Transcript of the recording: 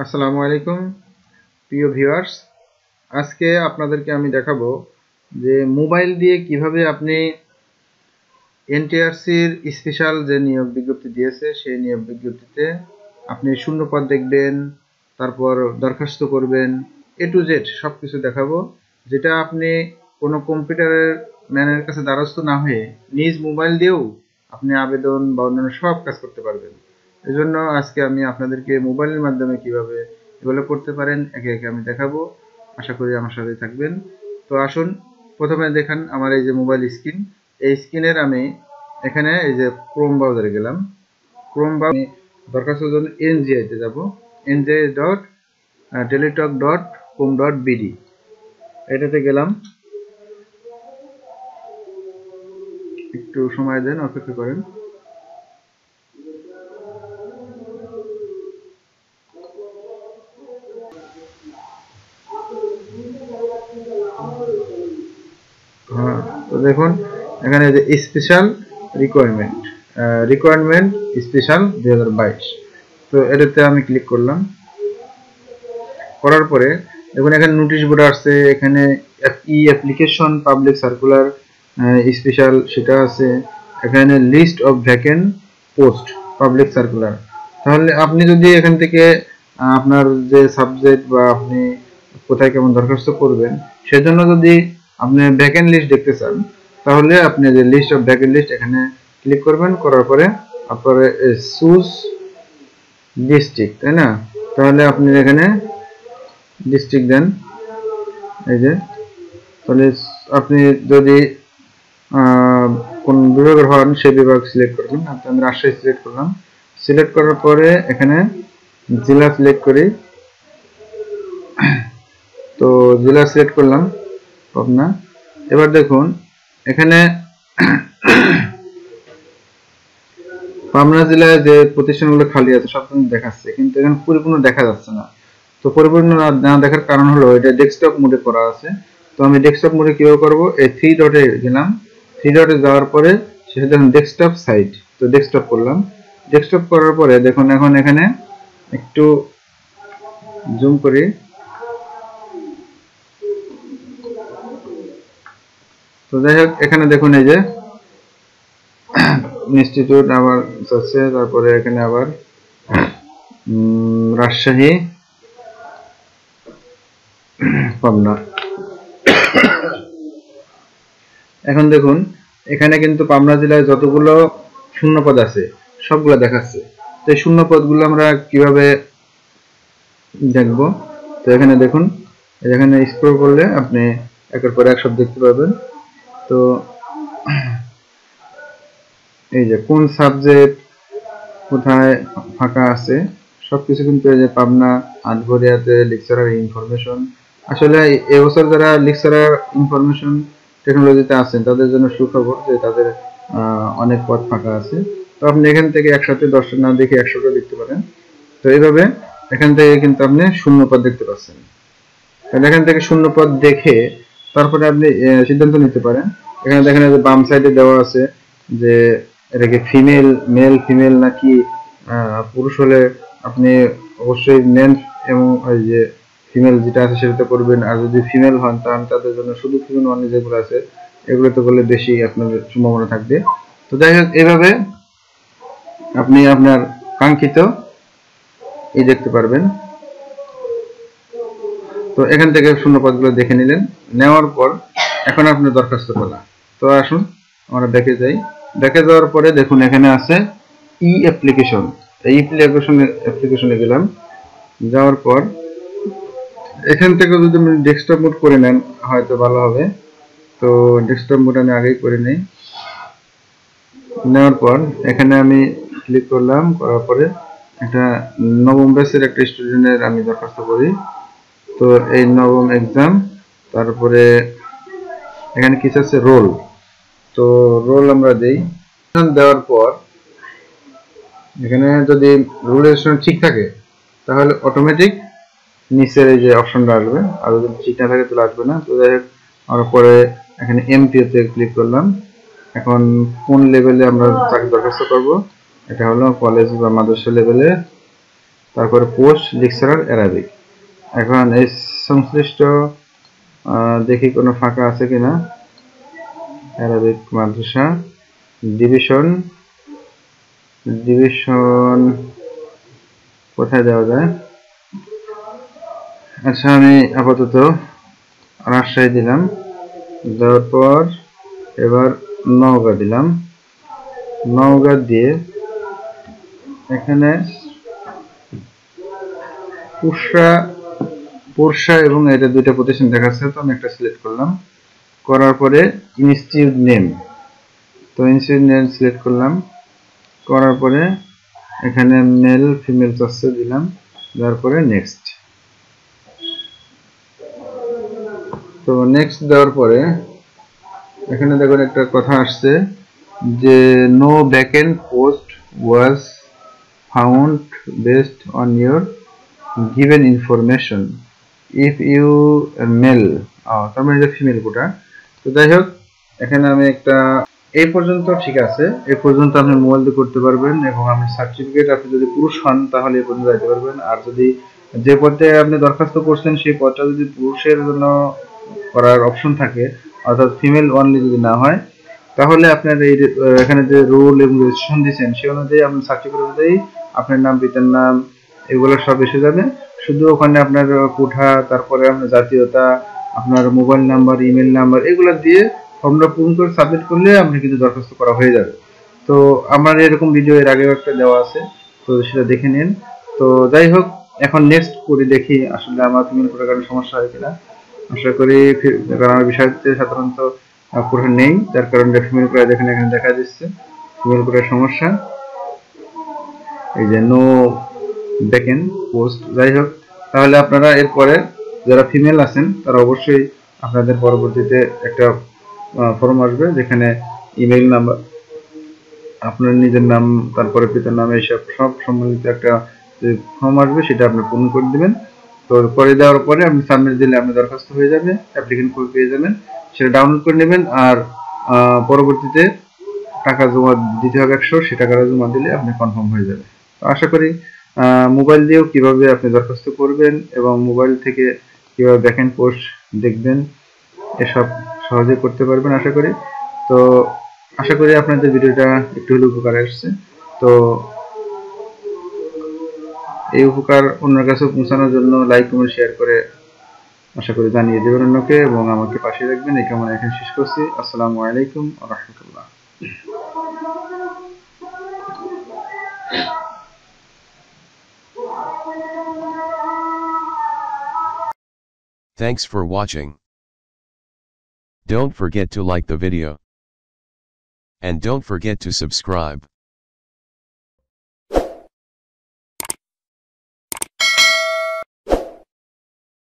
আসসালামু আলাইকুম প্রিয় ভিউয়ার্স। আজকে আপনাদেরকে আমি দেখাবো যে মোবাইল দিয়ে কিভাবে আপনি এনটিআরসির স্পেশাল যে নিয়োগ বিজ্ঞপ্তি দিয়েছে সেই নিয়োগ বিজ্ঞপ্তিতে আপনি শূন্য পদ দেখবেন, তারপর দরখাস্ত করবেন, এ টু জেড সব কিছু দেখাবো, যেটা আপনি কোনো কম্পিউটারের ম্যানের কাছে দ্বারস্থ না হয়ে নিজ মোবাইল দিয়েও আপনি আবেদন বা অন্যান্য সব কাজ করতে পারবেন। এজন্য আজকে আমি আপনাদেরকে মোবাইলের মাধ্যমে কিভাবে এগুলো করতে পারেন একে একে আমি দেখাবো। আশা করি আমার সাথে থাকবেন। তো আসুন প্রথমে দেখান আমার এই যে মোবাইল স্ক্রিন, এই স্ক্রিনের আমি এখানে এই যে ক্রোম ব্রাউজারে গেলাম। ক্রোম ব্রাউজারে দরখাস্তের জন্য এনজিআইতে যাব, nji.teletalk.com.bd এটাতে গেলাম। একটু সময় দেন, অপেক্ষা করেন। হ্যাঁ, তো দেখুন এখানে যে স্পেশাল রিকোয়ারমেন্ট স্পেশাল 2022, তো এটাতে আমি ক্লিক করলাম। করার পরে দেখুন এখানে নোটিশ বোর্ড আসছে, এখানে অ্যাপ্লিকেশন পাবলিক সার্কুলার স্পেশাল সেটা আছে, এখানে list of vacant post public circular. তাহলে আপনি যদি এখান থেকে আপনার যে সাবজেক্ট বা আপনি কোথায় কেমন দরখাস্ত করবেন সেজন্য যদি আপনি ভ্যাকেন্ট লিস্ট দেখতে চান, তাহলে আপনি যে লিস্ট অফ ভ্যাকেন্ট লিস্ট এখানে ক্লিক করবেন। করার পরে আপনার চুজ ডিস্ট্রিক্ট, তাই না? তাহলে আপনি এখানে ডিস্ট্রিক্ট দেন, এই যে। তাহলে আপনি যদি কোন বিভাগের হন সেই বিভাগ সিলেক্ট করবেন। আমি রাজশাহী সিলেক্ট করলাম। সিলেক্ট করার পরে এখানে জেলা সিলেক্ট করি, তো জেলা সিলেক্ট করলাম পাবনা। এবার দেখুন এখানে পাবনা জেলায় যে প্রতিষ্ঠানগুলো খালি আছে সব কিছু দেখাচ্ছে, কিন্তু এখানে পরিপূর্ণ দেখা যাচ্ছে না। তো পরিপূর্ণ না দেখার কারণ হলো এটা ডেস্কটপ মোডে করা আছে। তো আমি ডেস্কটপ মোডে কিভাবে করব, এই থ্রি ডটে গেলাম। থ্রি ডটে যাওয়ার পরে সেটা দেখুন ডেস্কটপ সাইট, তো ডেস্কটপ করলাম। ডেস্কটপ করার পরে দেখুন এখন এখানে একটু জুম করি, তো যাই হোক এখানে দেখুন এই যে ইনস্টিটিউট আবার আছে, তারপরে এখানে আবার রাজশাহী পাবনা। এখন দেখুন এখানে কিন্তু পাবনা জেলায় যতগুলো শূন্যপদ আছে সবগুলো দেখাচ্ছে। তো এই শূন্যপদগুলো আমরা কিভাবে দেখব, তো এখানে দেখুন এখানে স্ক্রল করলে আপনি একের পর এক সব দেখতে পাবেন। তো এই যে কোন সাবজেক্ট কোথায় ফাঁকা আছে সবকিছু কিন্তু এই যে পাবনা আটঘরিয়াতে লেকচারার ইনফরমেশন। আসলে এবছর যারা লেকচারার ইনফরমেশন টেকনোলজিতে আছেন তাদের জন্য সুখবর যে তাদের অনেক পদ ফাঁকা আছে। তো আপনি এখান থেকে একসাথে 10টা না দেখে 100টা দেখতে পারেন। তো এইভাবে এখান থেকে কিন্তু আপনি শূন্য পদ দেখতে পাচ্ছেন। এখান থেকে শূন্য পদ দেখে তারপরে আপনি সিদ্ধান্ত নিতে পারেন। এখানে দেখেন যে বাম সাইডে দেওয়া আছে যে এটাকে ফিমেল মেল ফিমেল নাকি পুরুষ হলে আপনি অবশ্যই মেল এবং ওই যে ফিমেল যেটা আছে সেটাতে করবেন। আর যদি ফিমেল হন তাহলে তাদের জন্য শুধু ফিমেল অনলি যেগুলো আছে এগুলোতে করলে বেশি আপনার সম্ভাবনা থাকবে। তো যাই হোক এইভাবে আপনি আপনার কাঙ্ক্ষিত দেখতে পারবেন। তো এখান থেকে শূন্যপদগুলো দেখে নিলেন, নেওয়ার পর এখন আপনার দরখাস্ত করা। তো আসুন আমরা ব্যাকে যাই। ব্যাকে যাওয়ার পরে দেখুন এখানে আছে ই অ্যাপ্লিকেশন। এই অ্যাপ্লিকেশনে গেলাম। যাওয়ার পর এখান থেকে যদি আপনি ডেস্কটপ মোড করে নেন হয়তো ভালো হবে। তো ডেস্কটপ মোড আমি আগেই করে নেই। নেওয়ার পর এখানে আমি ক্লিক করলাম, করার পরে একটা নবম ব্যাচের একটা স্টুডেন্টের আমি দরখাস্ত করি। তো এই নবম এক্সাম, তারপরে এখানে কিছু আছে রোল, তো রোল আমরা দেই। দেওয়ার পর এখানে যদি রোল রেজিস্ট্রেশন ঠিক থাকে তাহলে অটোমেটিক নিচের এই যে অপশনটা আসবে, আর যদি ঠিক না থাকে তাহলে আসবে না। তো যাই হোক আমরা পরে এখানে এমপিওতে ক্লিক করলাম। এখন কোন লেভেলে আমরা তাকে দরখাস্ত করব, এটা হলো কলেজ বা মাদ্রাসা লেভেলে তারপরে পোস্ট লেকচারার অ্যারাবিক। এখন এই সংশ্লিষ্ট দেখি কোনো ফাঁকা আছে কিনা। অ্যারাবিক মাদ্রাসা ডিভিশন কোথায় দেওয়া যায়? আচ্ছা, আমি আপাতত রাজশাহী দিলাম, দেওয়ার পর এবার নওগাঁ দিলাম। নওগাঁ দিয়ে এখানে পুরসা এবং এটা দুইটা প্রতিষ্ঠান দেখাচ্ছে, তো আমি একটা সিলেক্ট করলাম। করার পরে ইনস্টিটিউট নেম, তো ইনস্টিটিউট নেম সিলেক্ট করলাম। করার পরে এখানে মেল ফিমেল চাচ্ছে, দিলাম। দেওয়ার পরে নেক্সট। তো নেক্সট দেওয়ার পরে এখানে দেখুন একটা কথা আসছে যে no backend post was found based on your given information if you mail, তার মানে এটা ফিমেল কোটা। তো যাই হোক, এখানে আমি একটা এই পর্যন্ত ঠিক আছে, এই পর্যন্ত আপনি মোবাইল দিয়ে করতে পারবেন এবং আপনি সার্টিফিকেট, আপনি যদি পুরুষ হন তাহলে এই পর্যন্ত যাইতে পারবেন। আর যদি যে পদে আপনি দরখাস্ত করছেন সেই পদটা যদি পুরুষের জন্য করার অপশন থাকে, অর্থাৎ ফিমেল অনলি যদি না হয়, তাহলে আপনার এই এখানে যে রুল এবং রেজিস্ট্রেশন দিচ্ছেন সেই অনুযায়ী আপনার সার্টিফিকেট অনুযায়ী আপনার নাম, পিতার নাম, এগুলো সব এসে যাবে। শুধু ওখানে আপনার কোঠা, তারপরে আপনার জাতীয়তা, আপনার মোবাইল নাম্বার, ইমেল নাম্বার, এগুলো দিয়ে ফর্মটা পূরণ করে সাবমিট করলে আপনি কিন্তু দরখাস্ত করা হয়ে যাবে। তো আমার এরকম ভিডিও এর আগেও একটা দেওয়া আছে, তো সেটা দেখে নিন। তো যাই হোক, এখন নেক্সট করে দেখি আসলে আমার ফিমেল কোটার কারণে সমস্যা হয় কিনা। আশা করি, কারণ আমার বিষয়তে সাধারণত কোটা নেই, যার কারণে ফিমেল কোটা দেখেন এখানে দেখা যাচ্ছে ফিমেল কোটার সমস্যা। এই যে নো ব্যাকএন্ড পোস্ট। যাই হোক, তাহলে আপনারা এরপরে যারা ফিমেল আছেন তারা অবশ্যই আপনাদের পরবর্তীতে একটা ফর্ম আসবে যেখানে ইমেল নাম্বার, আপনার নিজের নাম, তারপরে পিতার নাম, এইসব সব সম্বন্ধিত একটা ফর্ম আসবে, সেটা আপনি পূরণ করে দেবেন। তো করে দেওয়ার পরে আপনি সাবমিট দিলে আপনার দরখাস্ত হয়ে যাবে, অ্যাপ্লিকেন্ট করে পেয়ে যাবেন। সেটা ডাউনলোড করে নেবেন আর পরবর্তীতে টাকা জমা দিতে হবে 100, সে টাকাটা জমা দিলে আপনি কনফার্ম হয়ে যাবে। তো আশা করি মোবাইল দিয়েও কিভাবে আপনি দরখাস্ত করবেন এবং মোবাইল থেকে কিভাবে ব্যাকএন্ড পোস্ট দেখবেন এসব সহজে করতে পারবেন আশা করি। তো আশা করি আপনাদের ভিডিওটা একটু হলেও উপকার আসছে। তো এই উপকার অন্যের কাছে পৌঁছানোর জন্য লাইক, কমেন্ট, শেয়ার করে আশা করি জানিয়ে দেবেন অন্যকে এবং আমাকে পাশে রাখবেন। এই কামনা এখানে শেষ করছি। আসসালামু আলাইকুম ওয়া রাহমাতুল্লাহ। Thanks for watching. Don't forget to like the video. And don't forget to subscribe.